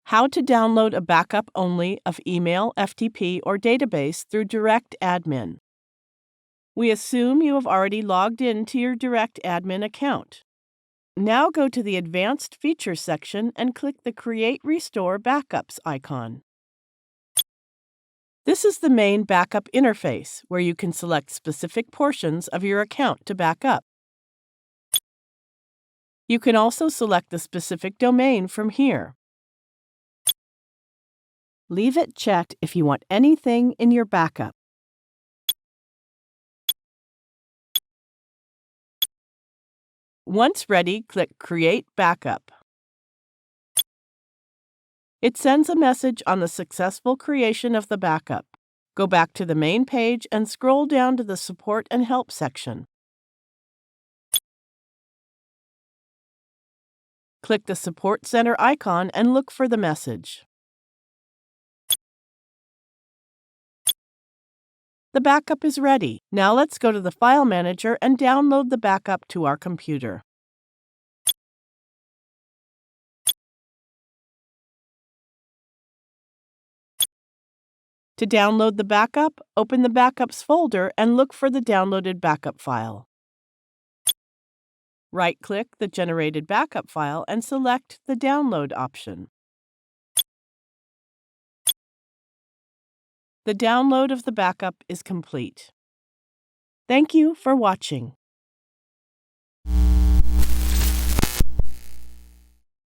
How to download a backup only of email, FTP, or database through DirectAdmin. We assume you have already logged in to your DirectAdmin account. Now go to the Advanced Features section and click the Create Restore Backups icon. This is the main backup interface, where you can select specific portions of your account to back up. You can also select the specific domain from here. Leave it checked if you want anything in your backup. Once ready, click Create Backup. It sends a message on the successful creation of the backup. Go back to the main page and scroll down to the Support and Help section. Click the Support Center icon and look for the message. The backup is ready. Now let's go to the File Manager and download the backup to our computer. To download the backup, open the Backups folder and look for the downloaded backup file. Right-click the generated backup file and select the Download option. The download of the backup is complete. Thank you for watching.